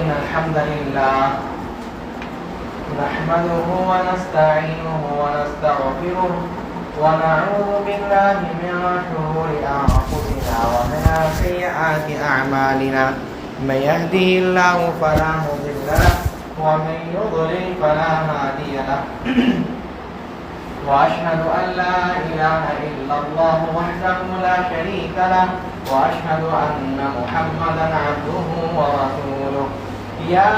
إن الحمد لله نحمده ونستعينه ونستغفره ونعوذ بالله من شرور أنفسنا ومن سيئات أعمالنا من يهده الله فلا مضل له ومن يضلل فلا هادي له وأشهد أن لا إله إلا الله وحده لا شريك له وأشهد أن محمدا عبده ورسوله يا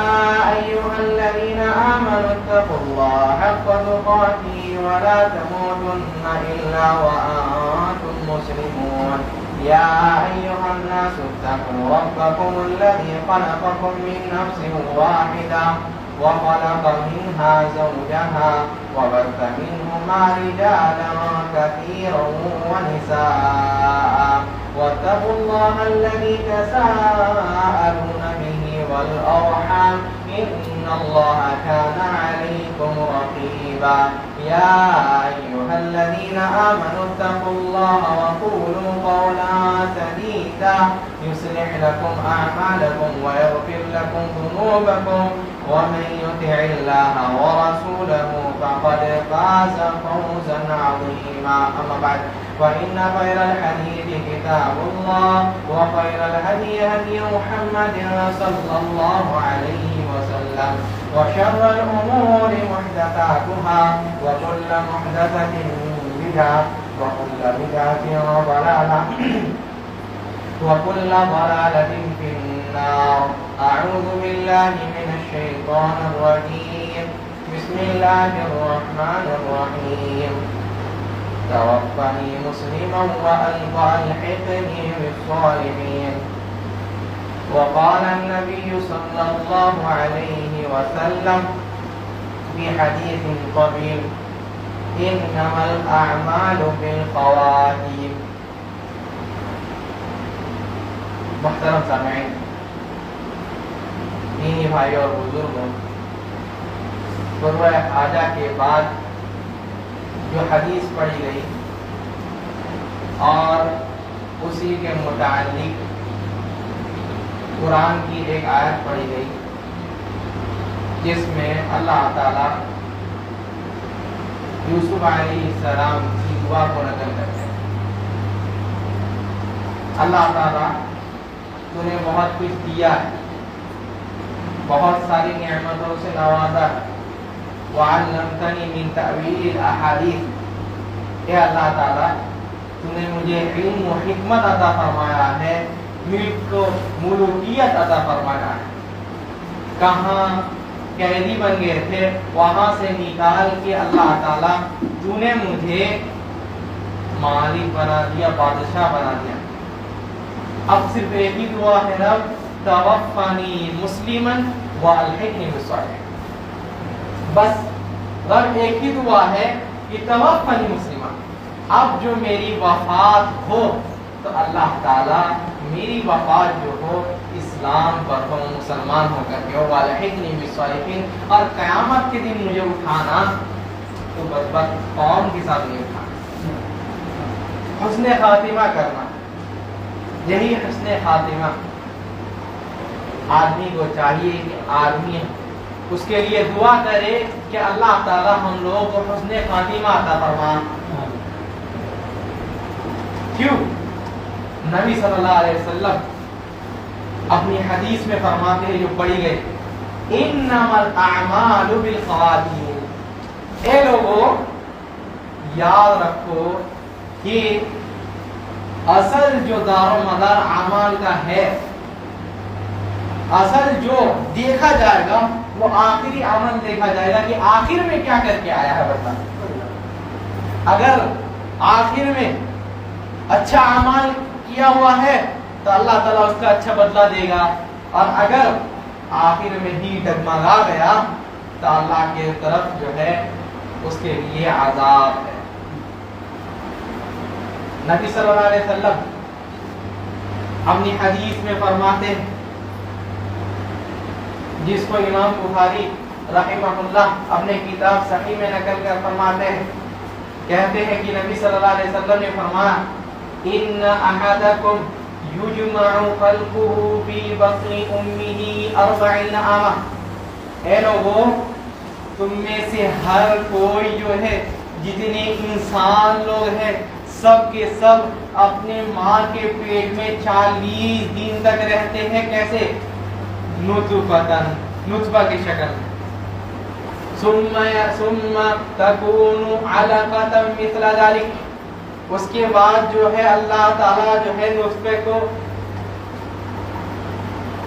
أيها الذين آمنوا اتقوا الله حق تقاته ولا تموتن إلا وأنتم مسلمون يا أيها الناس اتقوا ربكم الذي خلقكم من نفس واحدة وخلق منها زوجها وبث منهما رجالا كثيرا ونساء واتقوا الله الذي تساءلون به والأرحام إن الله كان عليكم رقيبا يا أيها الذين آمنوا اتقوا الله وقولوا قولا سديدا يصلح لكم أعمالكم ويغفر لكم ذنوبكم ومن يطع الله ورسوله فقد فاز فوزا عظيما أما بعد فإن خير الحديث كتاب الله وخير الهدي هدي محمد صلى الله عليه وسلم وشر الأمور محدثاتها وكل محدثة بدعة وكل بدعة ضلالة وكل ضلالة في النار. أعوذ بالله من الشيطان الرجيم. بسم الله الرحمن الرحيم. توفني مسلما وألحقني بالصالحين. وقال النبي صلى الله عليه وسلم في حديث طويل إنما الأعمال بالخواتيم. محترم سامعین، دینی بھائی اور بزرگوں، قربۂ حاجہ کے بعد جو حدیث پڑھی گئی اور اسی کے متعلق قرآن کی ایک آیت پڑھی گئی جس میں اللہ تعالیٰ یوسف علیہ السلام کی دعا کو نقل کرتے ہیں. اللہ تعالیٰ تو نے بہت کچھ دیا ہے، بہت ساری نعمتوں سے نوازا ہے. وَعَلَّمْتَنِي مِن تَأْوِيلِ الْأَحَادِيثِ. اے اللہ تعالیٰ تو نے مجھے علم و حکمت عطا فرمایا ہے، ملک کو ملوکیت عطا فرمایا ہے. کہاں قیدی بن گئے تھے وہاں سے نکال کے اللہ تعالیٰ تو نے مجھے مالک بنا دیا، بادشاہ بنا دیا. اب صرف ایک ہی دعا ہے، رب توفنی مسلما والحقنی بالصالحین. بس رب ایک ہی دعا ہے کہ توفنی مسلما. اب جو میری وفات ہو تو اللہ تعالیٰ میری وفات جو ہو اسلام پر ہو، مسلمان ہو کر کے ہو. والحقنی بالصالحین. اور قیامت کے دن مجھے اٹھانا تو بس قوم کے ساتھ نہیں اٹھانا، حسن خاتمہ کرنا. یہی حسن خاتمہ آدمی کو چاہیے کہ آدمی اس کے لیے دعا کرے کہ اللہ تعالی ہم لوگوں کو حسن خاتمہ عطا فرما. کیوں؟ نبی صلی اللہ علیہ وسلم اپنی حدیث میں فرماتے ہیں جو پڑھی گئی انما الاعمال بالخواتیم. اے لوگوں یاد رکھو کہ اصل جو دار و مدار اعمال کا ہے، اصل جو دیکھا جائے گا وہ آخری عمل دیکھا جائے گا کہ آخر میں کیا کر کے آیا ہے بندہ. اگر آخر میں اچھا عمل کیا ہوا ہے تو اللہ تعالیٰ اس کا اچھا بدلہ دے گا، اور اگر آخر میں ہی ڈگمگا گیا تو اللہ کے طرف جو ہے اس کے لیے عذاب ہے. نبی صلی اللہ علیہ وسلم اپنی حدیث میں فرماتے ہیں جس کو امام بخاری رحمہ اللہ اپنے کتاب صحیح میں نقل کر فرماتے ہیں، کہتے ہیں کہ نبی صلی اللہ علیہ وسلم نے فرمایا ان احدکم یجمع خلقه فی بطن امہ 40 عاما. اے لوگوں، تم میں سے ہر کوئی جو ہے، جتنے انسان لوگ ہیں، سب کے سب اپنے ماں کے پیٹ میں 40 دن تک رہتے ہیں. کیسے؟ نطفہ کی شکل میں. ثم تكون علقة مثل ذلك. اس کے بعد جو ہے اللہ تعالیٰ جو ہے نطفے کو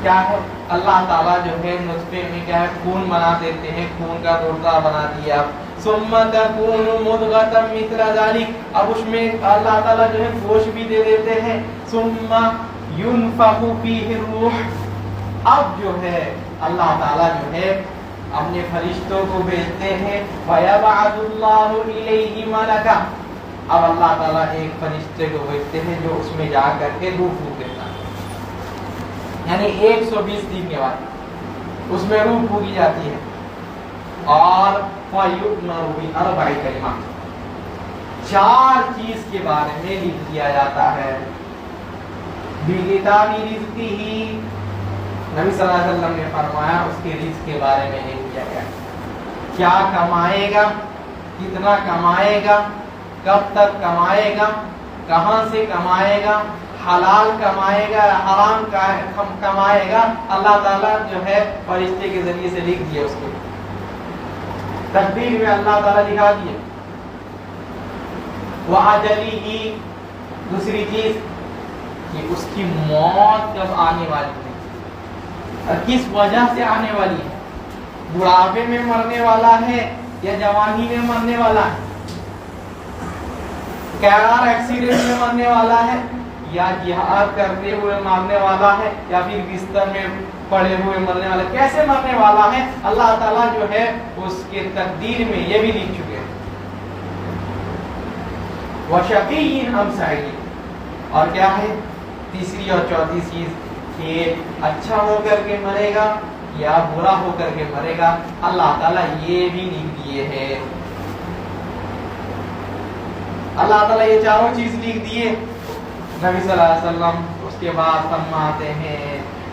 کیا ہے، اللہ تعالیٰ جو ہے نطفے میں کیا ہے، خون بنا دیتے ہیں، خون کا ٹوٹا بنا دیا. ثم تكون مضغة مثل ذلك. اب اس میں اللہ تعالیٰ جو ہے گوشت بھی دے دیتے ہیں. ثم ينفخ فيه الروح. اب جو ہے اللہ تعالیٰ جو ہے اپنے فرشتوں کو بھیجتے ہیں. وَيَبْعَثُ اللَّهُ إِلَيْهِ مَلَكًا. اب اللہ تعالیٰ ایک فرشتے کو بھیجتے ہیں جو اس میں جا کر کے روح پھونک دیتا ہے. یعنی 120 دن کے بعد اس میں روح پھونکی جاتی ہے. اور فَيُؤْمَرُ بِأَرْبَعِ كَلِمَاتٍ. 4 چیز کے بارے میں لکھ دیا جاتا ہے. بِكِتَابِ رِزْقِهِ. نبی صلی اللہ علیہ وسلم نے فرمایا اس کے رزق کے بارے میں لکھ دیا گیا. کیا کمائے گا، کتنا کمائے گا، کب تک کمائے گا، کہاں سے کمائے گا، حلال کمائے گا، حرام کمائے گا. اللہ تعالیٰ جو ہے فرشتے کے ذریعے سے لکھ دیا. اس کو تقدیر میں اللہ تعالیٰ لکھا دیا. وَأَجَلِهِ. دوسری چیز کہ اس کی موت کب آنے والی ہے اور کس وجہ سے آنے والی ہے. بڑھاپے میں مرنے والا ہے یا جوانی میں مرنے والا ہے، کار ایکسیڈنٹ میں مرنے والا ہے یا جہاد کرتے ہوئے مرنے والا ہے یا پھر بستر میں پڑے ہوئے مرنے والا ہے. کیسے مرنے والا ہے اللہ تعالیٰ جو ہے اس کے تقدیر میں یہ بھی لکھ چکے ہیں. وَشَقِيٌّ أَمْ سَعِيدٌ. اور کیا ہے تیسری اور چوتھی چیز کہ اچھا ہو کر کے مرے گا یا برا ہو کر کے مرے گا. اللہ تعالیٰ یہ بھی لکھ دیے ہیں. اللہ تعالیٰ یہ چاروں چیز لکھ دیے. نبی صلی اللہ علیہ وسلم اس کے بعد فرماتے ہیں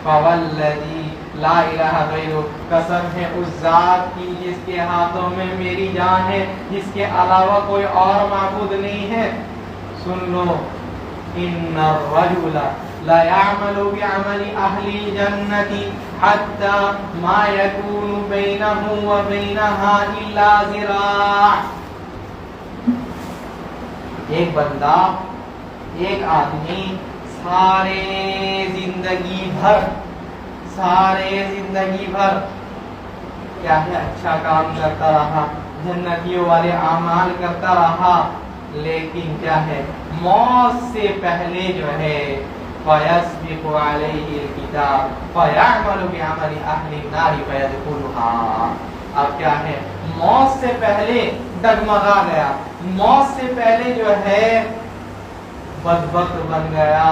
فوالذی لا الہ غیرہ. قسم ہے اس ذات کی جس کے ہاتھوں میں میری جان ہے، جس کے علاوہ کوئی اور معبود نہیں ہے. سن لو، ان الرجل لا يعمل بعمل اهل الجنة حتى ما يكون بينه وبينها الا ذراع. ایک بندہ، ایک آدمی سارے زندگی بھر کیا ہے اچھا کام کرتا رہا، جنتیوں والے اعمال کرتا رہا، لیکن کیا ہے موت سے پہلے جو ہے فَيَسْبِقُ عَلَيْهِ الْكِتَابُ فَيَعْمَلُ بِعَمَلِ أَهْلِ النَّارِ فَيَدْخُلُهَا. اب کیا ہے موت سے پہلے ڈگمگا گیا، موت سے پہلے جو ہے بدبخت بن گیا،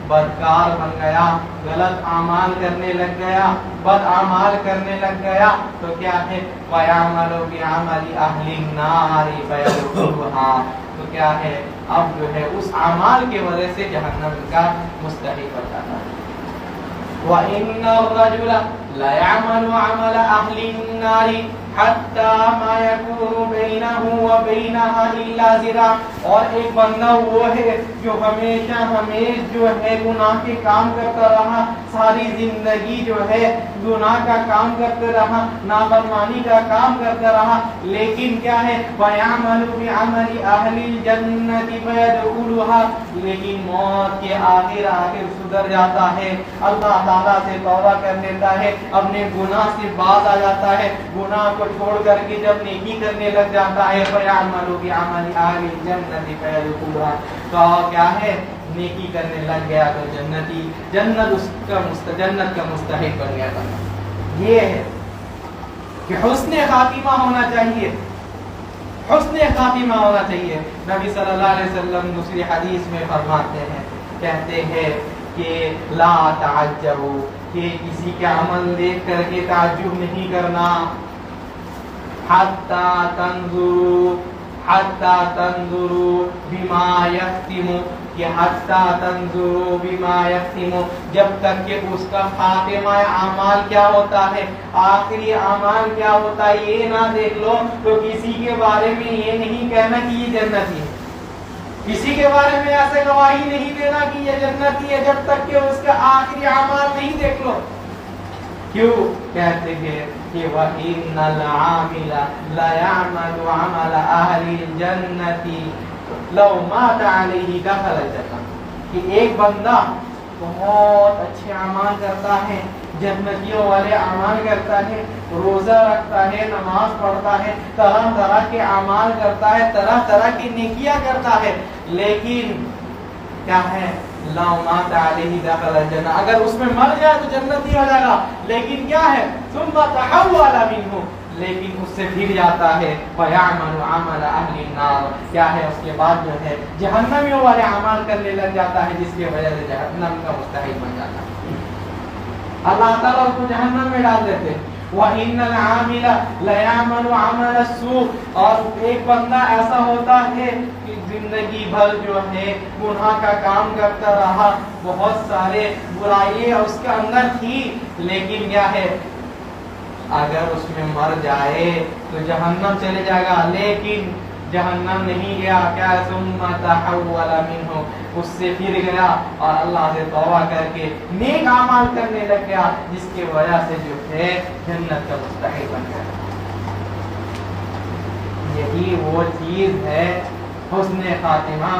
بدکار بن گیا، غلط اعمال کرنے لگ گیا، بد اعمال کرنے لگ گیا، تو کیا ہے وَيَعْمَلُ بِعَمَلِ أَهْلِ النَّارِ فَيَدْخُلُهَا. تو کیا ہے اب جو ہے اس اعمال کی وجہ سے جہنم کا مستحق ہو جاتا ہے. وَإِنَّ الرَّجُلَ لَيَعْمَلُ عَمَلَ أَهْلِ النَّارِ حَتَّى مَا يَكُونُ بَيْنَهُ وَبَيْنَهَا إِلَّا ذِرَاعٌ. اور ایک بندہ وہ ہے جو ہمیشہ جو ہے گناہ کے کام کرتا رہا، ساری زندگی جو ہے گناہ کا کام کرتا رہا، نافرمانی کا کام کرتا رہا، لیکن کیا ہے وَيَعْمَلُ بِعَمَلِ أَهْلِ الْجَنَّةِ فَيَدْخُلُهَا. لیکن موت کے آخر سدھر جاتا ہے، اللہ تعالیٰ سے توبہ کر لیتا ہے، اپنے گناہ سے باز آ جاتا ہے، گناہ کو چھوڑ کر کے جب نیکی کرنے لگ جاتا ہے فَيَعْمَلُ بِعَمَلِ أَهْلِ الْجَنَّةِ فَيَدْخُلُهَا. تو کیا ہے نیکی کرنے لگ گیا تو جنت کا مستحق بن گیا تھا. یہ ہے کہ حسن خاتمہ ہونا چاہیے، حسن خاتمہ ہونا چاہیے. نبی صلی اللہ علیہ وسلم دوسری حدیث میں فرماتے ہیں، کہتے ہیں کہ لا تعجبوا، کہ کسی کا عمل دیکھ کر کے تعجب نہیں کرنا. حتی تنظروا بما یختم، کہ حتی تنظروا بما یختم، جب تک کہ اس کا خاتمہ اعمال کیا ہوتا ہے، آخری اعمال کیا ہوتا ہے یہ نہ دیکھ لو تو کسی کے بارے میں یہ نہیں کہنا کہ یہ جنتی ہے، کسی کے بارے میں ایسے گواہی نہیں دینا کہ یہ جنتی ہے جب تک کہ اس کا آخری اعمال نہیں دیکھ لو۔ کیوں کہتے ہیں کہ وَإِنَّ الْعَامِلَ لَيَعْمَلُ عَمَلَ أَهْلِ الْجَنَّةِ لَوْ مَاتَ عَلَيْهِ دَخَلَ الْجَنَّةَ، کہ ایک بندہ بہت اچھے اعمال کرتا ہے، جنتیوں والے اعمال کرتا ہے، روزہ رکھتا ہے، نماز پڑھتا ہے، طرح طرح کے اعمال کرتا ہے، طرح طرح کی نیکیاں کرتا ہے، لیکن کیا ہے لو مات علیہ دخل الجنہ، اگر اس میں مر جائے تو جنتی ہو جائے گا، لیکن کیا ہے ثم تحول منہ، لیکن اس سے پھر جاتا ہے فیعمل عمل اہل النار، کیا ہے اس کے بعد جو ہے جہنمیوں والے اعمال کرنے لگ جاتا ہے، جس کی وجہ سے جہنم کا مستحق بن جاتا ہے، اللہ تعالیٰ اس کو جہنم میں ڈال دیتے۔ وَإِنَّ الْعَامِلَ لَيَعْمَلُ عَمَلَ السُّوءِ، اور ایک بندہ ایسا ہوتا ہے کہ زندگی بھر جو ہے گناہ کا کام کرتا رہا، بہت سارے برائیاں اس کے اندر تھی، لیکن کیا ہے اگر اس میں مر جائے تو جہنم چلے جائے گا، لیکن جہنم نہیں گیا، کیا ثم تحول منہ، اس سے پھر گیا اور اللہ سے توبہ کر کے نیک اعمال کرنے لگ گیا، جس کی وجہ سے جو ہے جنت کا مستحق بن گیا۔ یہی وہ چیز ہے حسن خاتمہ،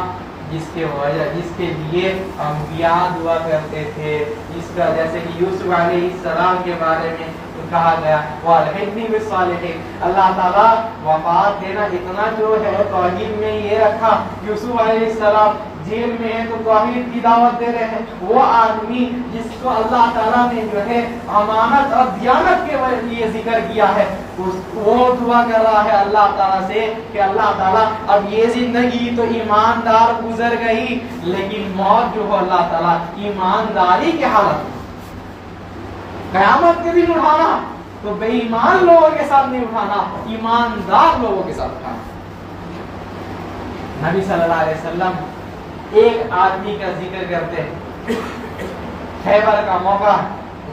جس کے لیے انبیاء دعا کرتے تھے، جس کا جیسے کہ یوسف علیہ السلام کے بارے میں کہا گیا وَالْحِقْنِي بِالصَّالِحِينَ، اللہ تعالیٰ وفات دینا اتنا جو ہے توحید میں یہ رکھا، یوسف علیہ السلام جیل میں ہے تو توحید کی دعوت دے رہے ہیں، وہ آدمی جس کو اللہ تعالیٰ نے جو ہے امانت اور دیانت کے لیے ذکر کیا ہے، وہ دعا کر رہا ہے اللہ تعالیٰ سے کہ اللہ تعالیٰ اب یہ زندگی تو ایماندار گزر گئی، لیکن موت جو ہے اللہ تعالیٰ ایمانداری کی حالت، قیامت کے دن اٹھانا تو بے ایمان لوگوں کے ساتھ نہیں اٹھانا، ایماندار لوگوں کے ساتھ اٹھانا۔ نبی صلی اللہ علیہ وسلم ایک آدمی کا ذکر کرتے ہیں، خیبر کا موقع،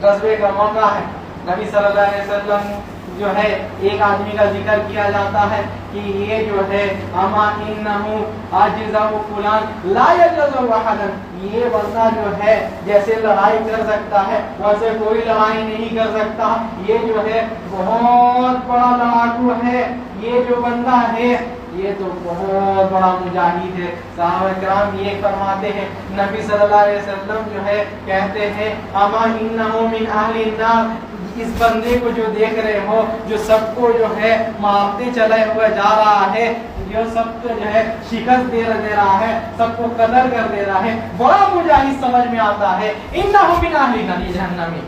غزوے کا موقع ہے، نبی صلی اللہ علیہ وسلم جو ہے ایک آدمی کا ذکر کیا جاتا ہے کہ یہ جو ہے اما انہو عاجزہ فلان لا یجزہ احدا، یہ بندہ جو ہے جیسے لڑائی کر سکتا ہے ویسے کوئی لڑائی نہیں کر سکتا، یہ جو ہے بہت بڑا لڑاکو ہے، یہ جو بندہ ہے یہ تو بہت بڑا مجاہد ہے۔ صحابہ کرام یہ فرماتے ہیں، نبی صلی اللہ علیہ وسلم جو ہے کہتے ہیں اما انہو من اہل النار، اس بندے کو جو دیکھ رہے ہو جو سب کو جو ہے مارتے چلے ہوئے جا رہا ہے، جو سب کو جو ہے شکست دے رہا ہے، سب کو قتل کر دے رہا ہے، بڑا مجاہد سمجھ میں آتا ہے، انہو من اہل النار، جہنمی۔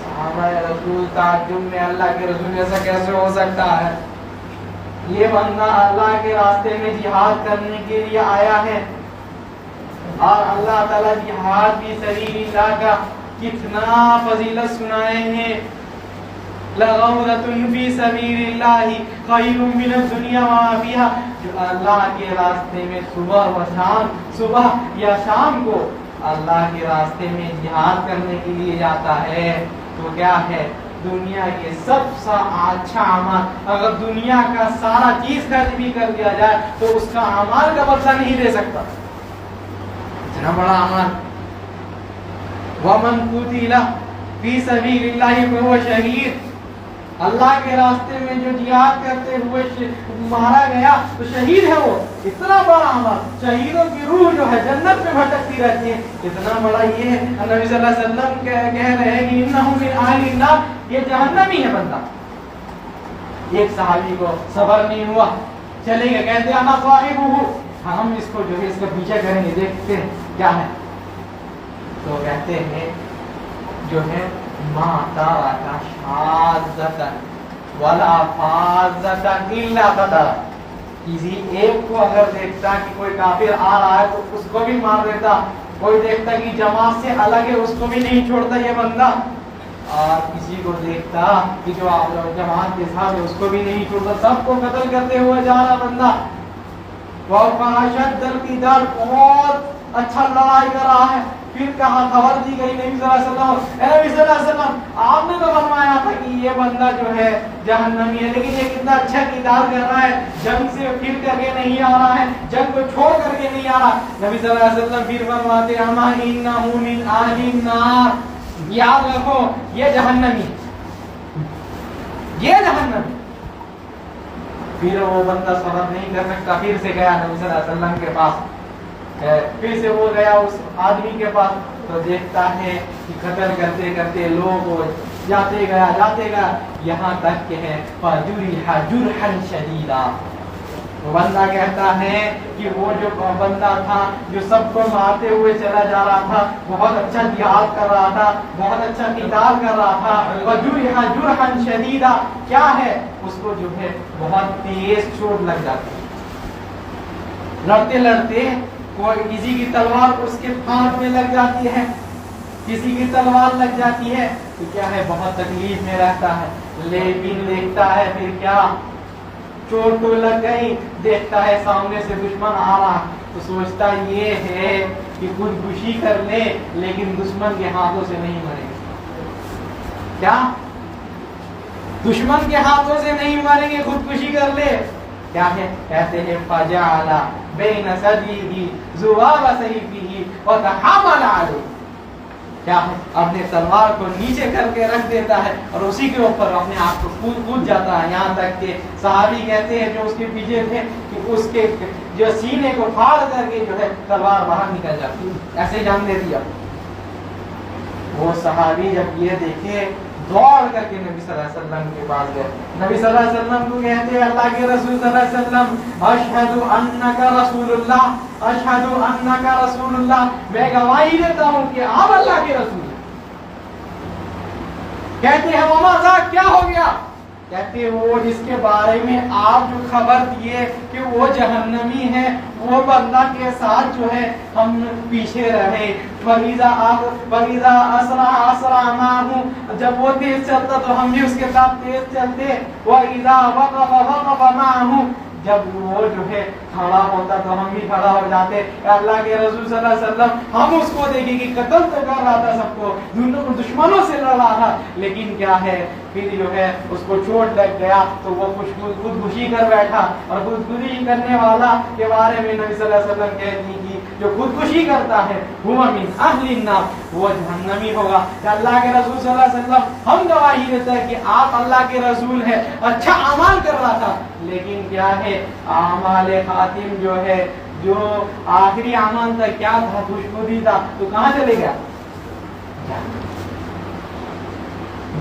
صحابہ رسول تعجب میں اللہ کے رسول ایسا کیسے ہو سکتا ہے، یہ بندہ اللہ کے راستے میں جہاد کرنے کے لیے آیا ہے، اور اللہ تعالیٰ جہاد فی سبیل اللہ کا کتنا فضیلت سنائے ہیں، لغورۃ فی سبیل اللہ خیر من الدنیا وما فیہا، جو اللہ کے راستے میں صبح و شام، صبح یا شام کو اللہ کے راستے میں جہاد کرنے کے لیے جاتا ہے تو کیا ہے دنیا کے سب سے اچھا عمل، اگر دنیا کا سارا چیز خرچ بھی کر دیا جائے تو اس کا اعمال کا بدلہ نہیں دے سکتا، اتنا بڑا عمل۔ ومن قتل فی سبیل اللہ فہو شہید، اللہ کے راستے میں جو جہاد کرتے ہوئے مارا گیا تو شہید ہے، وہ اتنا بڑا عمل، شہیدوں کی روح جو ہے جنت میں بھٹکتی رہتی ہے، اتنا بڑا یہ ہے۔ نبی صلی اللہ علیہ وسلم کہہ رہے ہیں کہ انہو من اہل النار، یہ جہنمی ہے بندہ۔ ایک صحابی کو صبر نہیں ہوا، چلے گئے، کہتے انا صاحبہ، ہم اس کو جو ہے اس کا پیچھے کریں گے، دیکھتے ہیں کیا ہے، تو کہتے ہیں جو ہے ما ترک شاذۃ ولا فاذۃ الا قتل، کسی ایک کو اگر دیکھتا کہ کوئی کافر آ رہا ہے تو اس کو بھی مار دیتا، کوئی دیکھتا کہ جماعت سے الگ ہے اس کو بھی نہیں چھوڑتا یہ بندہ، اور کسی کو دیکھتا کہ جو جماعت کے ساتھ ہے اس کو بھی نہیں چھوڑتا، سب کو قتل کرتے ہوئے جا رہا بندہ۔ وَفَأَشَدَّ الْقِتَالَ بہت اچھا لڑائی کر رہا ہے. پھر کہا خبر دی گئی نبی صلی اللہ علیہ وسلم, اے نبی صلی اللہ علیہ وسلم آپ نے تو فرمایا تھا کہ یہ بندہ جو ہے جہنمی ہے, لیکن یہ کتنا اچھا قتال کر رہا ہے, جنگ سے پھر کر کے نہیں آ رہا ہے, جنگ کو چھوڑ کر کے نہیں آ رہا. نبی صلی اللہ علیہ وسلم پھر فرماتے اما انہ من اہل النار, یاد رکھو یہ جہنمی, یہ جہنمی. پھر وہ بندہ صبر نہیں کر سکتا, پھر سے گیا نبی صلی اللہ علیہ وسلم کے پاس, پھر سے وہ گیا اس آدمی کے پاس, تو دیکھتا ہے کہ قتل کرتے کرتے لوگ جاتے گیا یہاں تک کہ ہے فَجُرِحَ جُرْحًا شَدِيدًا. وہ بندہ کہتا ہے کہ وہ جو بندہ تھا جو سب کو مارتے ہوئے چلا جا رہا تھا, بہت اچھا جہاد کر رہا تھا, بہت اچھا قتال کر رہا تھا, وَجُرِحَ جُرْحًا شَدِيدًا, کیا ہے اس کو جو ہے بہت تیز چوٹ لگ جاتی ہے. لڑتے لڑتے کوئی کسی کی تلوار اس کے ہاتھ میں لگ جاتی ہے, کسی کی تلوار لگ جاتی ہے, تو کیا ہے بہت تکلیف میں رہتا ہے. لیکن دیکھتا ہے پھر کیا چوٹ تو لگ گئی, دیکھتا ہے سامنے سے دشمن آ رہا, تو سوچتا یہ ہے کہ خودکشی کر لے, لیکن دشمن کے ہاتھوں سے نہیں مرے گے. کیا دشمن کے ہاتھوں سے نہیں مریں گے, خودکشی کر لے. کیا ہے کہتے ہیں فَجَعَلَ بَيْنَ سَدِيهِ ذُبَابَ سَيْفِهِ وَتَحَامَلَ عَلَيْهِ. کیا ہے اپنے تلوار کو نیچے کر کے رکھ دیتا ہے اور اسی کے اوپر اپنے آپ کو کود جاتا ہے, یہاں تک کہ صحابی کہتے ہیں جو اس کے پیچھے تھے کہ اس کے جو سینے کو پھاڑ کر کے جو ہے تلوار باہر نکل جاتی, ایسے جان دیتی. اب وہ صحابی جب یہ دیکھے دوڑ کر کے نبی صلی اللہ علیہ وسلم کے پاس گئے. نبی صلی اللہ علیہ وسلم کو کہتے ہیں اللہ کے رسول صلی اللہ علیہ وسلم اشہد انک رسول اللہ, اشہد انک رسول اللہ, میں گواہی دیتا ہوں کہ آپ اللہ کے رسول ہیں. کہتے ہیں وما ذاک, کیا ہو گیا؟ کہتے ہیں وہ جس کے بارے میں آپ جو خبر دیے کہ وہ جہنمی ہے, وہ بندہ کے ساتھ جو ہے ہم پیچھے رہے. فَإِذَا أَسْرَعَ مَعَهُ, جب وہ تیز چلتا تو ہم بھی اس کے ساتھ تیز چلتے. وَإِذَا وَقَفَ مَعَهُ, جب وہ جو ہے کھڑا ہوتا تو ہم بھی کھڑا ہو جاتے. اللہ کے رسول صلی اللہ علیہ وسلم ہم اس کو دیکھیں کہ قتل تو کر رہا تھا سب کو, دشمنوں سے لڑ رہا تھا, لیکن کیا ہے پھر جو ہے اس کو چوٹ لگ گیا تو وہ خودکشی کر بیٹھا. اور خودکشی کرنے والا کے بارے میں نبی صلی اللہ علیہ وسلم کہتی کہ جو خودکشی کرتا ہے هو من اہل النار, وہ جہنمی ہوگا. اللہ کے رسول صلی اللہ علیہ وسلم ہم گواہی دیتے ہیں کہ آپ اللہ کے رسول ہیں, اچھا اعمال کر رہا تھا, لیکن کیا ہے اعمال خاتم جو ہے جو آخری اعمال تھا کیا تھا, خوشخودی تھا, تو کہاں چلے گیا؟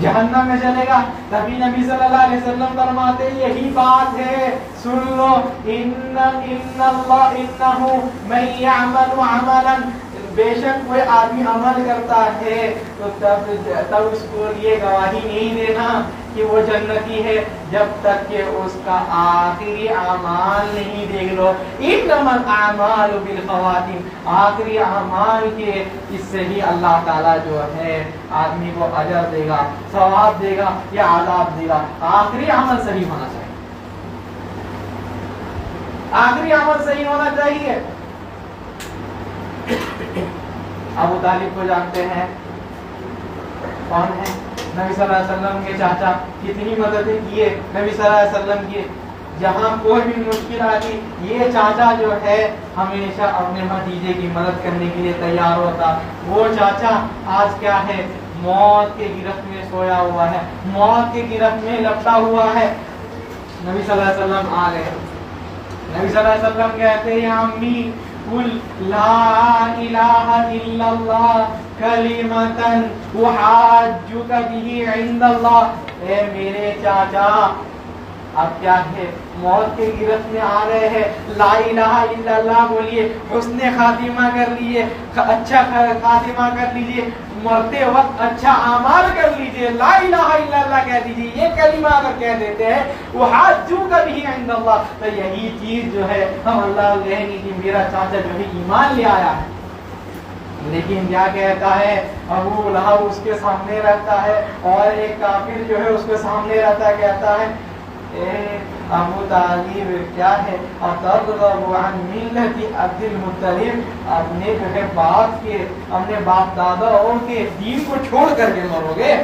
جہنم میں چلے گا. نبی صلی اللہ علیہ وسلم فرماتے یہی بات ہے, سن لو, انہ من یعمل عملا, بے شک کوئی آدمی عمل کرتا ہے تو تب اس کو یہ گواہی نہیں دینا کہ وہ جنتی ہے جب تک کہ اس کا آخری اعمال نہیں دیکھ لو. انما الاعمال بالخواتیم, آخری اعمال کے اس سے ہی اللہ تعالیٰ جو ہے آدمی کو اجر دے گا, ثواب دے گا یا عذاب دے گا. آخری عمل صحیح ہونا چاہیے, آخری عمل صحیح ہونا چاہیے. ابو طالب کو جانتے ہیں, کون ہے؟ نبی صلی اللہ علیہ وسلم کے چاچا. کتنی مددیں کیے نبی صلی اللہ علیہ وسلم کی, جہاں کوئی بھی مشکل آتی یہ چاچا جو ہے ہمیشہ اپنے بھتیجے کی مدد کرنے کے لیے تیار ہوتا. وہ چاچا آج کیا ہے موت کے گرفت میں سویا ہوا ہے, موت کے گرفت میں لپٹا ہوا ہے. نبی صلی اللہ علیہ وسلم آ گئے. نبی صلی اللہ علیہ وسلم کہتے ہیں یا امی قل لا الہ الا اللہ کلمۃ احاجک بہ عند اللہ. اے میرے چاچا اب کیا ہے موت کے گرفت میں آ رہے ہیں, لا الہ الا اللہ بولیے, حسن خاتمہ کر لیجیے, اچھا خاتمہ کر لیجیے, مرتے وقت اچھا اعمال کر لیجیے, لا الہ الا اللہ کہہ دیجیے. یہ کلمہ اگر کہہ دیتے ہیں احاجک بہ عند اللہ, تو یہی چیز جو ہے ہم اللہ کو کہیں گے کہ میرا چاچا جو ہے ایمان لے آیا ہے. لیکن کیا کہتا ہے ابو لہب اس کے سامنے رہتا ہے اور ایک کافر جو ہے اس کے سامنے رہتا ہے, کہتا ہے ابو طالب کیا ہے اترغب عن ملت عبد المطلب، اپنے جو ہے باپ کے، اپنے باپ داداؤں کے دین کو چھوڑ کر کے مرو گے؟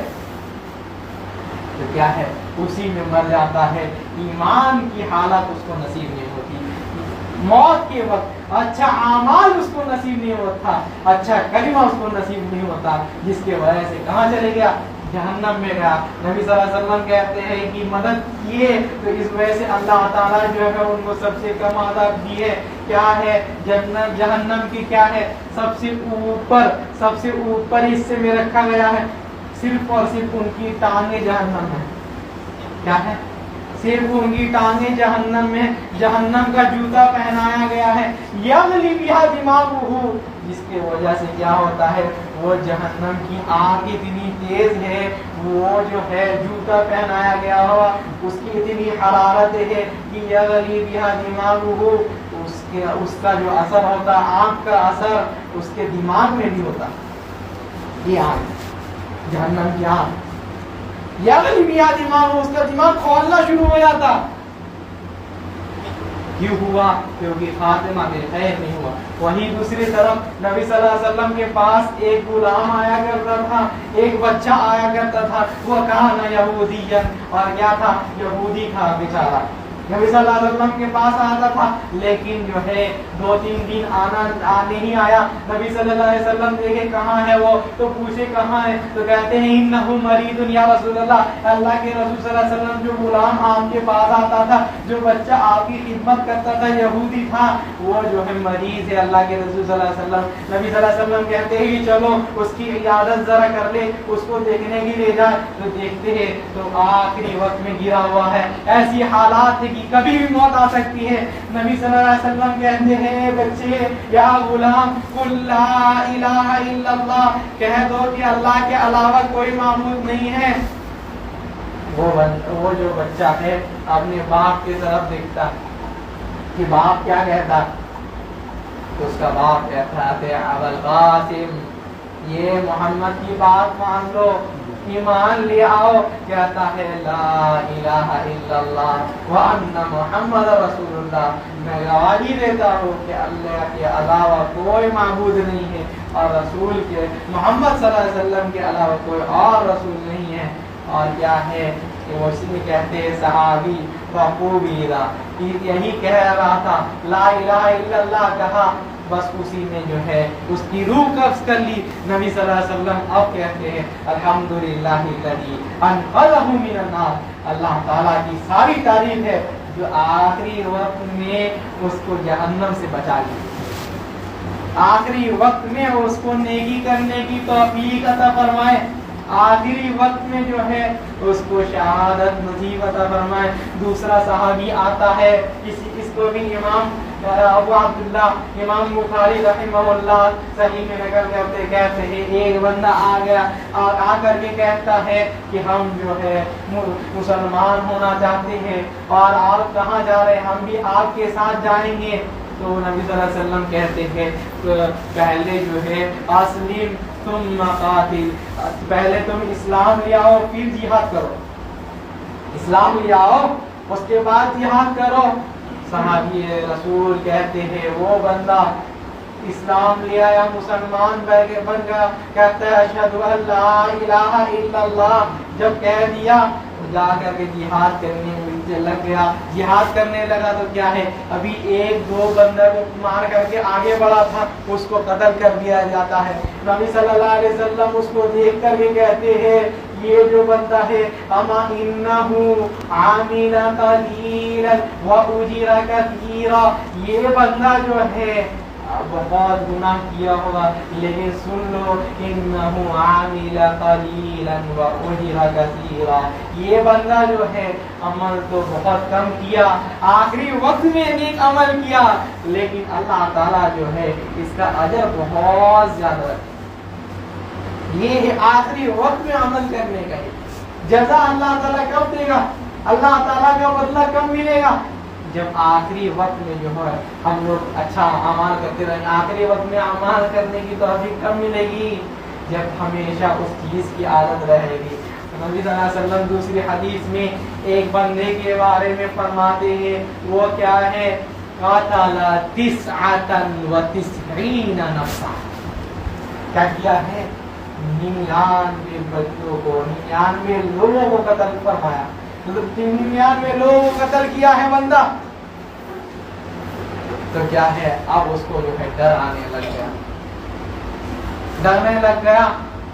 تو کیا ہے اسی میں مر جاتا ہے، ایمان کی حالت اس کو نصیب نہیں ہوتی، موت کے وقت اچھا اعمال اس کو نصیب نہیں ہوتا، اچھا کلمہ اس کو نصیب نہیں ہوتا، جس کے وجہ سے کہاں چلے گیا؟ جہنم میں گیا۔ نبی صلی اللہ علیہ وسلم کہتے ہیں کہ مدد کیے تو اس وجہ سے اللہ تعالیٰ جو ہے ان کو سب سے کم عذاب دی ہے۔ کیا ہے جنت جہنم کی کیا ہے؟ سب سے اوپر حصے میں رکھا گیا ہے، صرف اور صرف ان کی ٹانگیں جہنم میں۔ کیا ہے؟ صرف ان کی ٹانگیں جہنم میں، جہنم کا جوتا پہنایا گیا ہے، یغلی بہا دماغہ، جس کی وجہ سے کیا ہوتا ہے وہ جہنم کی آگ اتنی تیز ہے، وہ جو ہے جوتا پہنایا گیا ہوا اس کی اتنی حرارت ہے کہ یغلی بہا دماغہ، اس کا جو اثر ہوتا آگ کا اثر اس کے دماغ میں بھی ہوتا۔ یہ آگ جہنم کی آگ یغلی بہا دماغہ، اس کا دماغ کھولنا شروع ہو جاتا۔ کیوں ہوا؟ کیونکہ خاتمہ بالخیر نہیں ہوا۔ وہیں دوسری طرف نبی صلی اللہ علیہ وسلم کے پاس ایک غلام آیا کرتا تھا، ایک بچہ آیا کرتا تھا، وہ کہا یہودیا، اور کیا تھا؟ یہودی تھا بیچارہ۔ نبی صلی اللہ علیہ وسلم کے پاس آتا تھا، لیکن جو ہے 2-3 دن نہیں آیا۔ نبی صلی اللہ علیہ وسلم دیکھے کہاں ہے وہ، تو پوچھے کہاں ہے، تو کہتے ہیں انہ مریض یا رسول اللہ، اللہ کے رسول صلی اللہ علیہ وسلم جو غلام آپ کے پاس آتا تھا، جو بچہ آپ کی خدمت کرتا تھا، یہودی تھا، وہ جو ہے مریض ہے اللہ کے رسول صلی اللہ علیہ وسلم۔ نبی صلی اللہ علیہ وسلم کہتے ہیں چلو اس کی عیادت ذرا کر لے، اس کو دیکھنے کے لیے جائے، تو دیکھتے ہیں تو آخری وقت میں گرا ہوا ہے، ایسی حالات ہے کہ کبھی بھی موت آ سکتی ہے۔ نبی صلی اللہ علیہ وسلم کہتے ہیں بچے یا غلام قل لا الہ الا اللہ، کہہ دو کہ اللہ کے علاوہ کوئی معبود نہیں ہے۔ وہ جو بچہ ہے اپنے باپ کی طرف دیکھتا کہ باپ کیا کہتا، تو اس کا باپ کہتا ہے ابوالقاسم یہ محمد کی بات مان لو، ایمان لے آؤ۔ کہتا ہے لا الہ الا اللہ وان محمد رسول اللہ، میں گواہی دیتا ہوں کہ اللہ کے علاوہ کوئی معبود نہیں ہے، اور رسول کے محمد صلی اللہ علیہ وسلم کے علاوہ کوئی اور رسول نہیں ہے۔ اور کیا ہے کہ وہ اسی میں کہتے ہیں صحابی فقوبیرا، یہی کہہ رہا تھا لا الہ الا اللہ کہا، بس اسی نے جو ہے اس کی روح قبض کر لی۔ نبی صلی اللہ علیہ وسلم اب کہتے ہیں الحمدللہ الذی انقذہ من النار، اللہ تعالیٰ کی ساری تعریف ہے جو آخری وقت میں اس کو جہنم سے بچا لی، آخری وقت میں اس کو نیکی کرنے کی توفیق عطا فرمائے، آخری وقت میں جو ہے اس کو شہادت نصیب عطا فرمائے۔ دوسرا صحابی آتا ہے، اس کو بھی امام ابو عبداللہ امام بخاری رحمہ اللہ صحیح میں نقل کرتے کہتے ہیں ایک بندہ آ گیا، آ کر کے کہتا ہے کہ ہم جو ہے مسلمان ہونا چاہتے ہیں، اور آپ کہاں جا رہے ہیں؟ ہم بھی آپ کے ساتھ جائیں گے۔ تو نبی صلی اللہ علیہ وسلم کہتے ہیں پہلے جو ہے اسلم ثم قاتل، پہلے تم اسلام لے آؤ پھر جہاد کرو، اسلام لے آؤ اس کے بعد جہاد کرو۔ صحابی رسول کہتے ہیں وہ بندہ اسلام لے آیا، مسلمان بن گیا، کہتا ہے اشہد ان لا الہ الا اللہ، جب کہہ دیا جا کر کے جہاد کرنے میں لگ گیا، جہاد کرنے لگا تو کیا ہے ابھی 1-2 بندہ کو مار کر کے آگے بڑھا تھا، اس کو قتل کر دیا جاتا ہے۔ نبی صلی اللہ علیہ وسلم اس کو دیکھ کر کے کہتے ہیں یہ جو بندہ ہے اما انہو عامل قلیلا واجر کثیرا، یہ بندہ جو ہے بہت گناہ کیا ہوگا، لیکن سن لو انہو عامل قلیلا واجر کثیرا، یہ بندہ جو ہے عمل تو بہت کم کیا، آخری وقت میں نیک عمل کیا، لیکن اللہ تعالیٰ جو ہے اس کا اجر بہت زیادہ ہے۔ یہ ہے آخری وقت میں عمل کرنے کا ہے، جزا اللہ تعالیٰ کب دے گا، اللہ تعالیٰ کا بدلہ کب ملے گا؟ جب آخری وقت میں جو ہے ہم لوگ اچھا اعمال کرتے رہیں، آخری وقت میں اعمال کرنے کی توفیق کب ملے گی؟ جب ہمیشہ اس چیز کی عادت رہے گی۔ نبی صلی اللہ علیہ وسلم دوسری حدیث میں ایک بندے کے بارے میں فرماتے ہیں وہ کیا ہے؟ قاتل 99 نفسا، کیا کیا ہے؟ 99 بچوں کو، 99 لوگوں کو قتل فرمایا، 99 لوگوں کو قتل کیا ہے بندہ. تو کیا ہے اب اس کو جو ہے ڈر آنے لگ گیا، ڈرنے لگ گیا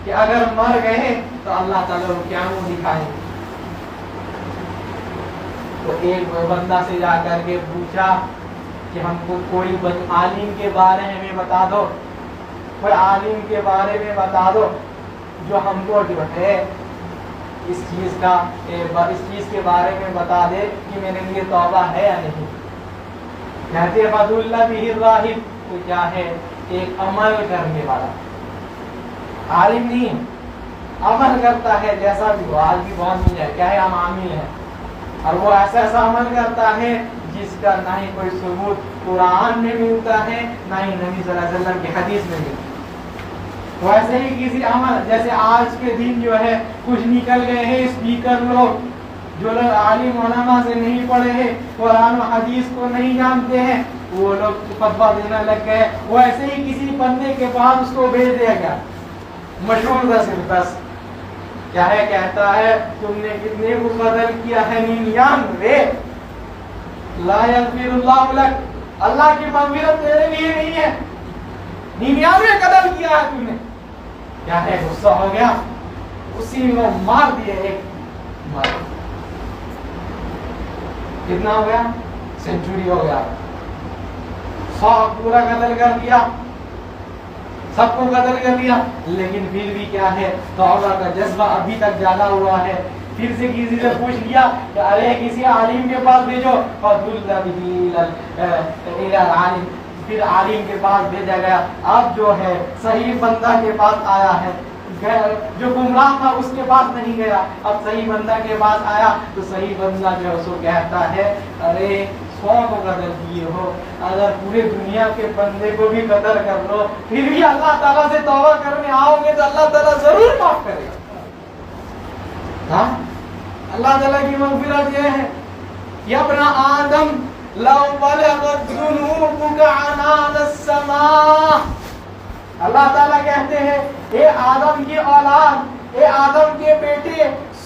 کہ اگر مر گئے تو اللہ تعالیٰ کو کیا منہ دکھائیں گے. تو ایک بندہ سے جا کر کے پوچھا کہ ہم کو کوئی عالم کے بارے میں ہمیں بتا دو، کوئی عالم کے بارے میں بتا دو جو ہم کو جو ہے اس چیز کے بارے میں بتا دے کہ میرے لیے توبہ ہے یا نہیں. کہتے فضل اللہ بہ الراہب، تو کیا ہے؟ ایک عمل کرنے والا، عالم نہیں، عمل کرتا ہے جیسا بھی ہو. آج بھی بہت مل جائے کیا ہے، ہم عامل ہیں، اور وہ ایسا عمل کرتا ہے جس کا نہ ہی کوئی ثبوت قرآن میں ملتا ہے نہ ہی نبی صلی اللہ علیہ وسلم کی حدیث میں ملتا ہے. ویسے ہی کسی عمل، جیسے آج کے دن جو ہے کچھ نکل گئے ہیں اسپیکر لوگ، جو لوگ عالم علماء سے نہیں پڑھے ہیں، قرآن و حدیث کو نہیں جانتے ہیں، وہ لوگ فتویٰ دینے لگ گئے. ویسے ہی کسی بندے کے پاس اس کو بھیج دیا گیا، مشہور تھا صرف بس کیا ہے، کہتا ہے تم نے کتنے کو قتل کیا ہے؟ 99. لا یغفر اللہ لک، اللہ کی مغفرت تیرے لیے نہیں ہے، 99 قتل کیا ہے تم نے. کیا ہے، غصہ ہو گیا، اسی میں مار دیے ایک مار. کتنا ہو گیا؟ سینچری ہو گیا. 100 پورا قتل کر دیا، سب کو قتل کر دیا. لیکن پھر بھی کیا ہے، توبہ کا جذبہ ابھی تک جاگا ہوا ہے. پھر سے کسی سے پوچھ لیا کہ ارے کسی عالم کے پاس بھیجو، عالم، پھر عالم کے پاس بھیجا گیا. اب جو ہے صحیح بندہ کے پاس آیا ہے، جو گمراہ تھا اس کے پاس نہیں گیا، اب صحیح بندہ کے پاس آیا تو صحیح بندہ جو ہے اس کو کہتا ہے ارے 100 کو قتل کیے ہو، اگر پورے دنیا کے بندے کو بھی قتل کر لو پھر بھی اللہ تعالیٰ سے توبہ کرنے آؤ گے تو اللہ تعالیٰ ضرور معاف کرے گا. ہاں، اللہ تعالیٰ کی مغفرت یہ ہے. یا ابن آدم لو بلغت ذنوبک عنان السماء، اللہ تعالیٰ کہتے ہیں اے آدم کی اولاد، اے آدم کے بیٹے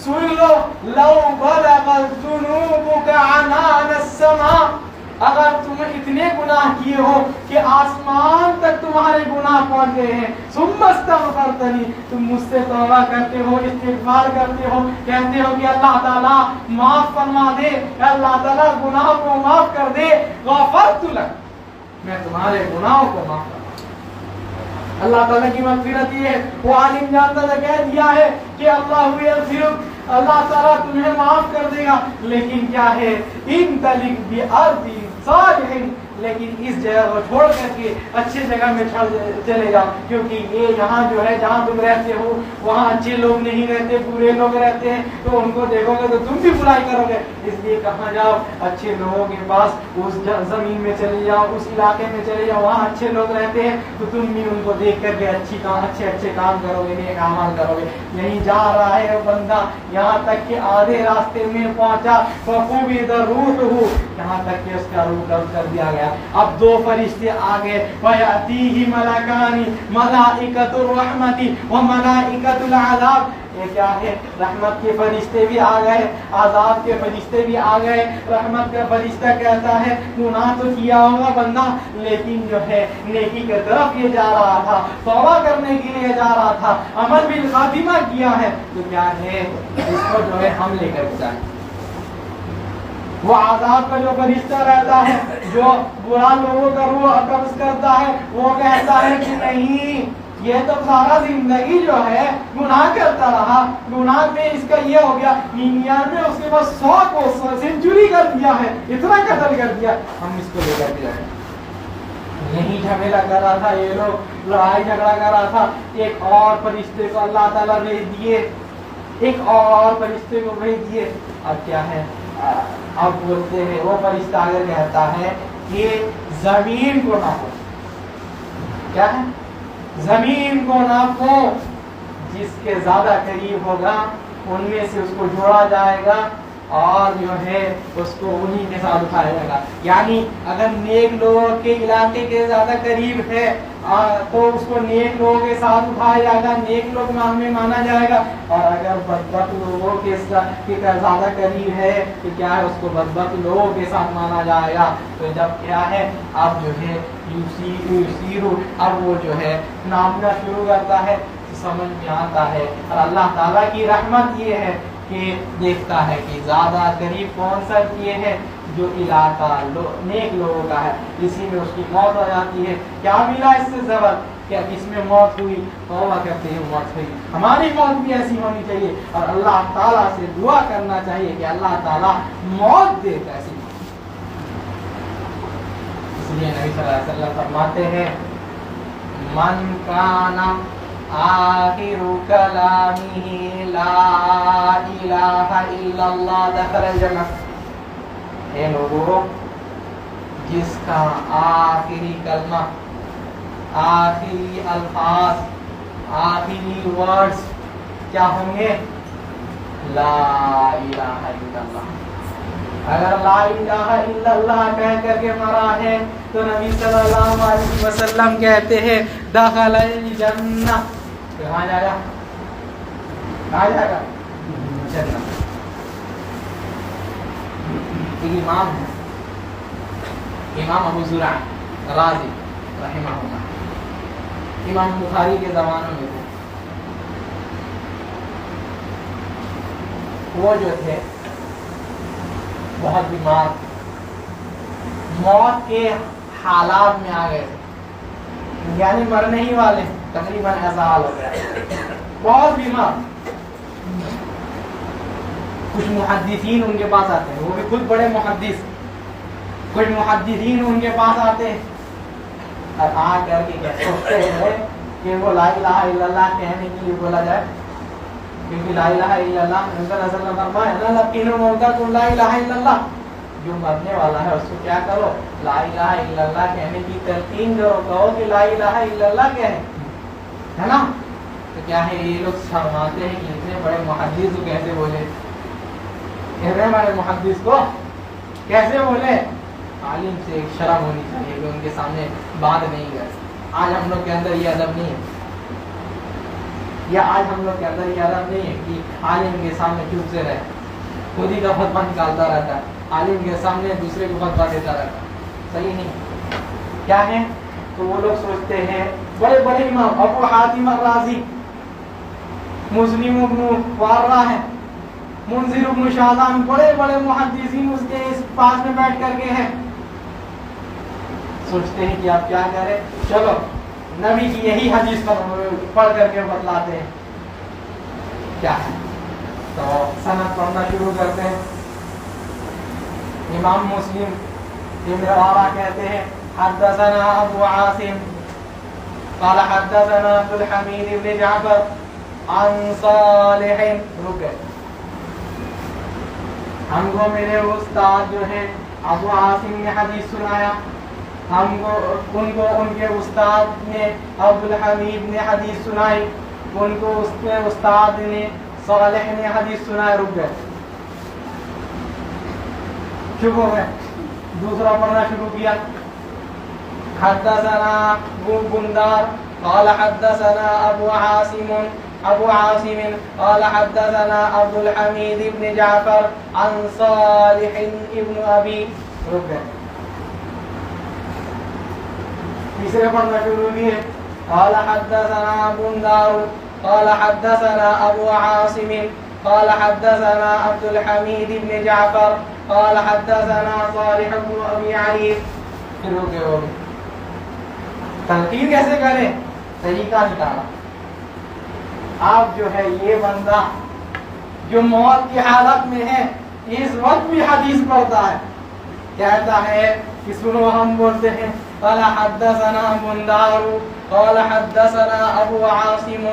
سن لو، لو بلغت ذنوبک عنان السماء، اگر تم اتنے گناہ کیے ہو کہ آسمان تک تمہارے گناہ پہنچ گئے ہیں، ثم استغفرتنی، تم مجھ سے توبہ کرتے ہو، استغفار کرتے ہو، کہتے ہو کہ اللہ تعالیٰ معاف فرما دے، اللہ تعالیٰ گناہ کو معاف کر دے، غفرت لک، میں تمہارے گناہوں کو معاف کرتا ہوں. اللہ تعالیٰ کی مغفرت یہ ہے. وہ عالم جانتا تھا، کہہ دیا ہے کہ اللہ یغفرک، اللہ تعالیٰ تمہیں معاف کر دے گا. لیکن کیا ہے، ان تلک بِأَرْضٍ صَالِحٍ، لیکن اس جگہ کو چھوڑ کر کے اچھے جگہ میں چلے جاؤ، کیونکہ یہ یہاں جو ہے جہاں تم رہتے ہو وہاں اچھے لوگ نہیں رہتے، برے لوگ رہتے ہیں، تو ان کو دیکھو گے تو تم بھی برائی کرو گے. اس لیے کہاں جاؤ، اچھے لوگوں کے پاس، اس زمین میں چلے جاؤ، اس علاقے میں چلے جاؤ، وہاں اچھے لوگ رہتے ہیں، تو تم بھی ان کو دیکھ کر کے اچھے کام کرو گے، نیک اعمال کرو گے. یہیں جا رہا ہے وہ بندہ، یہاں تک کہ آدھے راستے میں پہنچا، فَقُبِضَ رُوحُهُ، یہاں تک کہ اس کا روح قبض کر دیا گیا. اب 2 فرشتے آگے، وَيَأْتِيهِ مَلَكَانِ مَلَائِكَةُ الرَّحْمَةِ وَمَلَائِكَةُ الْعَذَابِ. یہ کیا ہے، رحمت کے فرشتے بھی آ گئے، عذاب کے فرشتے بھی آ گئے. رحمت کا فرشتہ کہتا ہے گناہ تو کیا ہوگا بندہ، لیکن جو ہے نیکی کی طرف یہ جا رہا تھا، توبہ کرنے کے لیے جا رہا تھا، عمل بالخاتمہ کیا ہے، تو کیا ہے اس کو جو ہے ہم لے کر جائیں. وہ عذاب کا جو فرشتہ رہتا ہے، جو برا لوگوں کا روح قبض کرتا ہے، وہ کہتا ہے کہ نہیں، یہ تو سارا زندگی جو ہے گناہ کرتا رہا، گناہ میں اس کا یہ ہو گیا، 99 اس کے بعد 100 کو سینچری کر دیا ہے، اتنا قتل کر دیا، ہم اس کو لے کر دیا ہے. یہی جھگڑا کر رہا تھا، یہ لوگ لڑائی جھگڑا کر رہا تھا. ایک اور فرشتے کو اللہ تعالیٰ بھیج دیے، ایک اور فرشتے کو بھیج دیے. اب کیا ہے، اب بولتے ہیں، وہ فرشتہ آگے کہتا ہے کہ زمین کو ناپو. کیا ہے، زمین کو ناپو، جس کے زیادہ قریب ہوگا ان میں سے اس کو جوڑا جائے گا اور جو ہے اس کو انہی کے ساتھ اٹھایا جائے گا. یعنی اگر نیک لوگوں کے علاقے کے زیادہ قریب ہے تو اس کو نیک لوگوں کے ساتھ اٹھایا جائے گا, نیک لوگ میں مانا جائے گا. اور اگر بدبخت لوگوں کے زیادہ قریب ہے تو کیا ہے, اس کو بدبخت لوگوں کے ساتھ مانا جائے گا. تو جب کیا ہے اب جو ہے یوسیرو اب وہ جو ہے نامنا شروع کرتا ہے تو سمجھ میں آتا ہے. اور اللہ تعالیٰ کی رحمت یہ ہے کہ دیکھتا ہے کہ زیادہ قریب کون سا یہ ہے جو علاقہ نیک لوگوں کا ہے, اسی میں اس کی موت ہو جاتی ہے. کیا ملا اس سے زبر کہ اس میں موت ہوئی, توبہ کرتے ہیں موت ہوئی. ہماری موت بھی ایسی ہونی چاہیے اور اللہ تعالیٰ سے دعا کرنا چاہیے کہ اللہ تعالیٰ موت دے ایسی. اس لیے نبی صلی اللہ علیہ وسلم فرماتے ہیں من کانا آخر کلامہ لا الہ الا اللہ دخل الجنہ. اے لوگوں, جس کا آخری کلمہ, آخری الفاظ, آخری ورڈز کیا ہوں گے؟ لا الہ الا اللہ. اگر لا الہ الا اللہ کہہ کر کے مرا ہے تو نبی صلی اللہ علیہ وسلم کہتے ہیں دخل الجنہ. کہاں جائے گا؟ کہاں جائے گا؟ جنت. ایک امام ہے, امام ابو زرع رازی رحمہ اللہ, امام بخاری کے زمانوں میں تھے. وہ جو تھے بہت بیمار, موت کے حالات میں آ گئے تھے, یعنی مرنے ہی والے, تقریباً ایسا حال ہو گیا, بہت بیمار. کچھ محدثین ان کے پاس آتے ہیں, وہ بھی خود بڑے محدث, کچھ محدثین ان کے پاس آتے ہیں اور آ کر کے سوچتے ہیں کہ وہ لا الہ الا اللہ کہنے کے لیے بولا جائے, کیونکہ لا الہ الا اللہ نبی صلی اللہ علیہ وسلم فرمایا لا لقین موتا تم لا الہ الا اللہ, جو مرنے والا ہے اس کو کیا کرو, لا الہ الا اللہ کہنے کی تلقین کرو, کہو کہ لا الہ الا اللہ کہے, ہے نا. تو کیا ہے یہ لوگ شرماتے ہیں کہ اتنے بڑے محدث کو کیسے بولے, اتنے بڑے محدث کو کیسے بولے. عالم سے ایک شرم ہونی چاہیے کہ ان کے سامنے بات نہیں کرے. آج ہم لوگ کے اندر یہ ادب نہیں ہے, یا آج ہم لوگ کے اندر یہ ادب نہیں ہے کہ عالم کے سامنے چپ سے رہے, خود ہی کا فتویٰ نکالتا رہتا ہے, عالم کے سامنے دوسرے کو فتویٰ دیتا رہتا ہے. صحیح نہیں. کیا ہے تو وہ لوگ سوچتے ہیں بڑے بڑے امام ابو حاتم الرازی, مسلم ابن وارہ ہے, منذر ابن شاذان, بڑے بڑے محدثین اس کے اس پاس میں بیٹھ کر کے ہیں. سوچتے ہیں کہ آپ کیا کریں, چلو نبی کی یہی حدیث پڑھ کر کے بتلاتے ہیں کیا ہے. تو سند پڑھنا شروع کرتے ہیں. امام مسلم ابن وارہ کہتے ہیں حدثنا ابو عاصم قال حدثنا عبد الحمید بن جعفر عن صالح. رکے, ہم کو میرے استاد جو ہے ابو عاصم نے حدیث سنایا, ہم کو ان کے استاد نے عبد الحمید نے حدیث سنائی, ان کو اس کے استاد نے صالح نے حدیث سنائی. رک گئے, چپ ہو گئے, دوسرا پڑھنا شروع کیا. حدثنا بندار قال حدثنا ابو عاصم قال حدثنا عبد الحمید بن جعفر عن صالح ابن ابی. رک گئے, تیسرے پڑھنا شروع کیے. قال حدثنا بندار قال حدثنا ابو عاصم قال حدثنا عبد الحمید بن جعفر قال حدثنا صالح بن ابی علی. پھر رکے ہو گئے. تلقین کیسے کریں, طریقہ نکالا. آپ جو ہے یہ بندہ جو موت کی حالت میں ہے اس وقت بھی حدیث پڑھتا ہے, کہتا ہے کہ سنو, ہم بولتے ہیں قال حدثنا بندار قال حدثنا أبو عاصم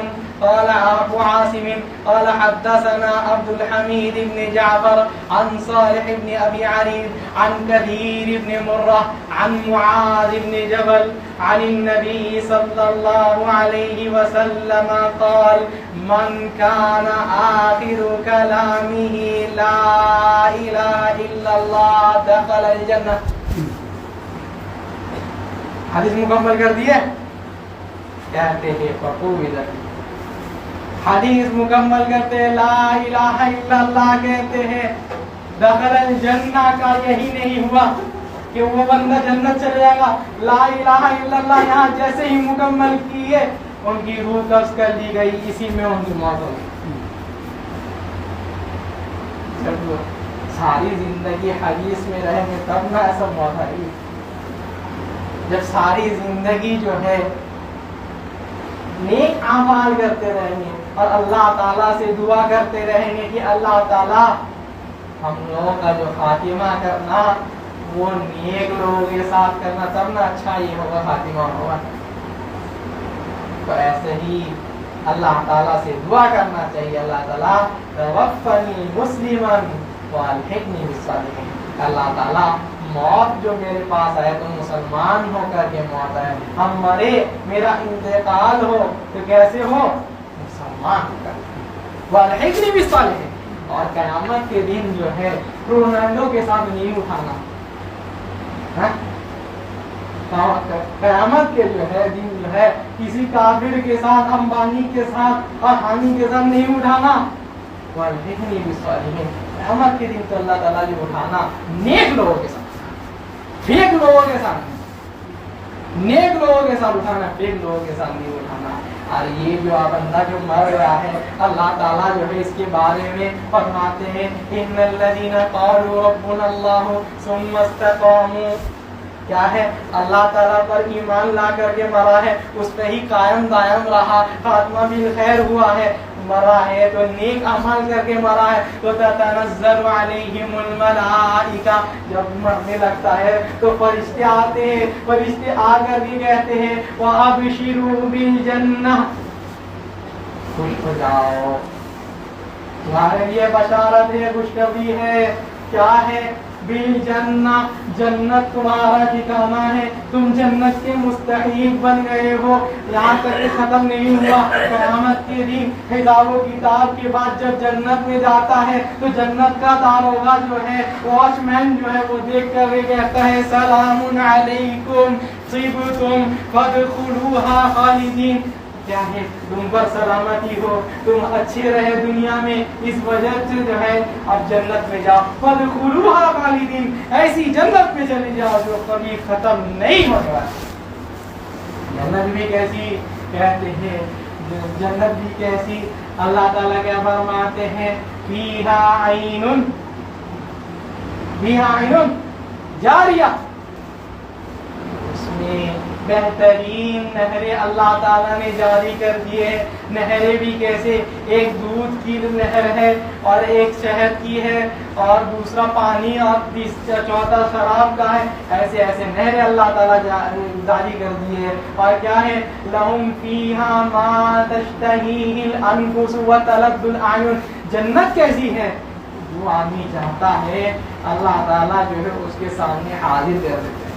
قال حدثنا عبد الحميد بن جعفر عن صالح بن أبي عريض عن كثير بن مرة عن معاذ بن جبل عن النبي صلى الله عليه وسلم قال من كان آخر كلامه لا إله إلا الله دخل الجنة. حدیث مکمل کر دیے. کہتے ہیں حدیث مکمل کرتے ہیں لا الہ الا اللہ کہتے ہیں. دخل الجنہ کا یہی نہیں ہوا کہ وہ بندہ جنت چلے جائے گا. لا الہ الا اللہ یہاں جیسے ہی مکمل کیے ان کی روح قبض کر لی گئی, اسی میں ان کی موت ہو گئی. جب ساری زندگی حدیث میں رہیں گے تب نہ ایسا موت آئے گی. جب ساری زندگی جو ہے نیک اعمال کرتے رہیں گے اور اللہ تعالیٰ سے دعا کرتے رہیں گے کہ اللہ تعالیٰ ہم لوگوں کا جو خاتمہ کرنا وہ نیک لوگوں کے ساتھ کرنا, تب نہ اچھا یہ ہوگا خاتمہ ہوگا. تو ایسے ہی اللہ تعالیٰ سے دعا کرنا چاہیے. اللہ تعالیٰ توفنی مسلما والحقنی بالصالحین. اللہ تعالیٰ موت جو میرے پاس آئے تو مسلمان ہو کر کے موت آئے. ہم مرے میرا انتقال ہو تو کیسے ہو؟ مسلمان ہو کر. والحقنی بالصالحین. اور قیامت کے دن جو ہے رونالڈو کے ساتھ نہیں اٹھانا. قیامت کے جو ہے دن جو ہے کسی کافر کے ساتھ, امبانی کے ساتھ اور حامی کے ساتھ نہیں اٹھانا. والحقنی بالصالحین. قیامت کے دن تو اللہ تعالیٰ جو اٹھانا نیک لوگوں کے ساتھ, فیک لوگوں کے ساتھ, نیک لوگوں کے ساتھ اٹھانا, فیک لوگوں کے ساتھ نہیں اٹھانا. اور یہ جو بندہ جو مر گیا ہے اللہ تعالیٰ جو ہے اس کے بارے میں فرماتے ہیں ان الذین قالوا ربنا اللہ ثم استقاموا. کیا ہے؟ اللہ تعالیٰ پر ایمان لا کر کے مرا ہے, اس پہ ہی قائم دائم رہا, خاتمہ بالخیر ہوا ہے, مرا ہے تو نیک عمل کر کے مرا ہے. تو تتنزل علیہم الملائکہ. جب مرنے لگتا ہے تو فرشتے آتے ہیں, فرشتے آ کر کے کہتے ہیں وَأَبْشِرُوا بِالْجَنَّةِ. خوش ہو جاؤ, تمہارے لیے بشارت ہے, خوشخبری ہے. کیا ہے؟ بالجنہ, جنت تمہارا ٹھکانہ ہے, تم جنت کے مستحق بن گئے ہو. یہاں تک کہ ختم نہیں ہوا. قیامت کے دن حساب و کتاب کے بعد جب جنت میں جاتا ہے تو جنت کا داروغہ جو ہے, واچ مین جو ہے, وہ دیکھ کر کہتا ہے سلام علیکم طبتم فادخلوها خالدین. کیا ہے؟ تم پر سلامتی ہو, تم اچھے رہے دنیا میں, اس وجہ سے جو ہے اب جنت میں جاؤ. فادخلوها خالدین. ایسی جنت میں چلے جاؤ جو کبھی ختم نہیں ہونے والی. جنت بھی کیسی کہتے ہیں, جنت بھی کیسی. اللہ تعالیٰ کیا فرماتے ہیں فیہا عین جاریہ. اس میں بہترین نہریں اللہ تعالیٰ نے جاری کر دیے. نہریں بھی کیسے؟ ایک دودھ کی نہر ہے اور ایک شہد کی ہے اور دوسرا پانی اور چوتھا شراب کا ہے. ایسے ایسے نہریں اللہ تعالیٰ جاری کر دیے. اور کیا ہے؟ لہم فیہا ما تشتہیہ الانفس وتلذ الاعین. جنت کیسی ہے؟ جو آدمی چاہتا ہے اللہ تعالیٰ جو ہے اس کے سامنے حاضر کر دیتے ہیں.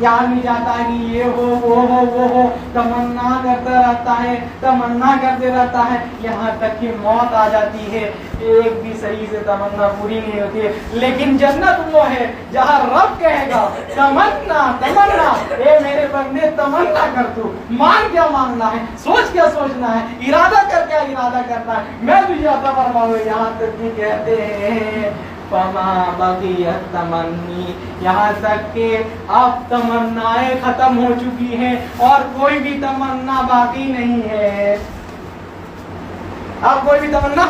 یہ آدمی چاہتا ہے کہ یہ ہو وہ ہو وہ ہو, تمنا کرتا رہتا ہے, تمنا کرتے رہتا ہے, یہاں تک کہ موت آ جاتی ہے, ایک بھی صحیح سے تمنا پوری نہیں ہوتی ہے. لیکن جنت وہ ہے جہاں رب کہے گا تمنا تمنا, اے میرے بندے تمنا کر, تو مان کیا ماننا ہے, سوچ کیا سوچنا ہے, ارادہ کر کیا ارادہ کرنا ہے, میں تجھے عطا فرماؤں. یہاں تک کہ کہتے ہیں فما بقیت تمنی, یہاں تک کہ اب تمنائیں ختم ہو چکی ہیں اور کوئی بھی تمنا باقی نہیں ہے. اب کوئی بھی تمنا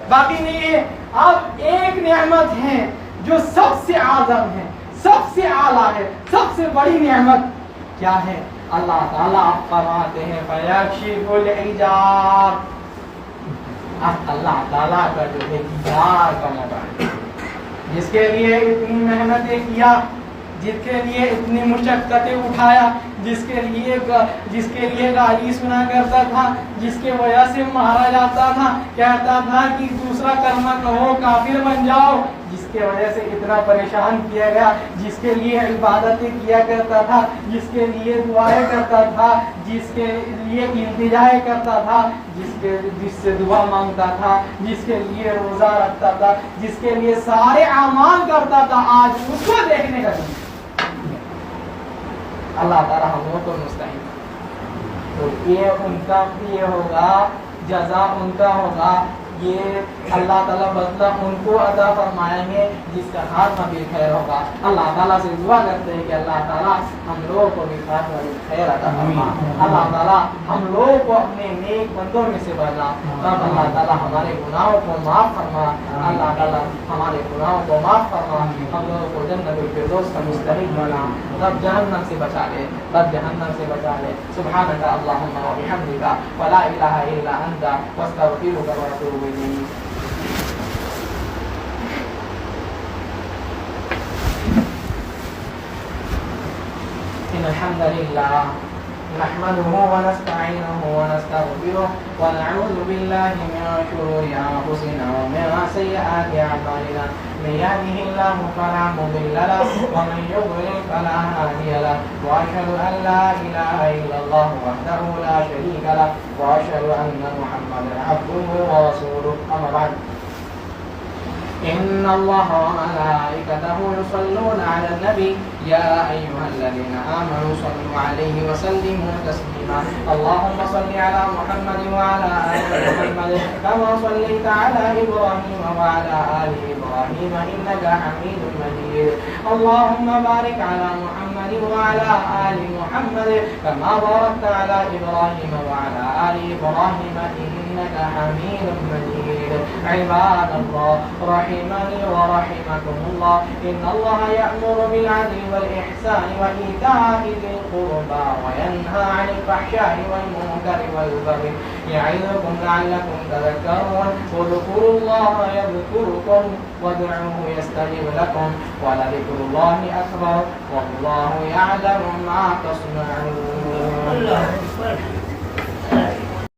باقی نہیں ہے. اب ایک نعمت ہے جو سب سے اعظم ہے, سب سے اعلیٰ ہے, سب سے بڑی نعمت کیا ہے؟ اللہ تعالیٰ فرماتے ہیں فیکشف الحجاب. اب اللہ تعالیٰ کا جو ہے دیدار کا موقع ہے, جس کے لیے اتنی محنتیں کیا, جس کے لیے اتنی مشقتیں اٹھایا، جس کے لیے گالی سنا کرتا تھا، جس کے وجہ سے مارا جاتا تھا، کہتا تھا کہ دوسرا کلمہ کہو کافر بن جاؤ، جس کی وجہ سے اتنا پریشان کیا گیا، جس کے لیے عبادتیں کیا کرتا تھا، جس کے لیے دعائیں کرتا تھا، جس کے لیے التجائے کرتا تھا، جس سے دعا مانگتا تھا، جس کے لیے روزہ رکھتا تھا، جس کے لیے سارے اعمال کرتا تھا، آج اس کو دیکھنے کا نہیں۔ اللہ تعالیٰ ہم لوگوں کو مستحق، تو یہ ہوگا جزا ان کا ہوگا، یہ اللہ تعالیٰ بدلہ ان کو عطا فرمائیں گے جس کا خاتمہ بھی خیر ہوگا۔ اللہ تعالیٰ سے دعا کرتے ہیں کہ اللہ تعالیٰ ہم لوگوں کو بھی خاتمہ بھی خیر عطا فرما، اللہ تعالیٰ ہم لوگوں کو اپنے نیک بندوں میں سے بنا، رب اللہ تعالیٰ ہمارے گناہوں کو معاف فرما، اللہ تعالیٰ ہمارے گناہوں کو معاف فرما، ہم لوگوں کو جنت الفردوس کا مستحق بنا، رب جہنم سے بچا لے، رب جہنم سے بچا لے۔ سبحانک اللہم و بحمدک ولا الہ الا انت واستغفرک واتوب الیک۔ إن الحمد لله نحمده ونستعينه ونستغفره ونعوذ بالله من شرور أنفسنا ومن سيئات أعمالنا، من يهده الله فلا مضل له ومن يضلل فلا هادي له، وأشهد أن لا إله إلا الله وحده لا شريك له، وأشهد أن محمدا عبده ورسوله، أما بعد، إن الله وملائكته يصلون على النبي يا أيها الذين آمنوا صلوا عليه وسلموا تسليما، اللهم صل على محمد وعلى آل محمد كما صليت على إبراهيم وعلى آل إبراهيم إنك حميد مجيد، اللهم بارك على محمد وعلى آل محمد كما باركت على إبراهيم وعلى آل إبراهيم إنك حميد مجيد۔ عباد الله رحمني ورحمكم الله، إن الله يأمر بالعدل والإحسان وإيتاء ذي القربى وينهى عن الفحشاء والمنكر والبغي يعظكم لعلكم تذكرون، واذكروا الله يذكركم وادعوه يستجب لكم ولذكر الله أكبر والله يعلم ما تصنعون۔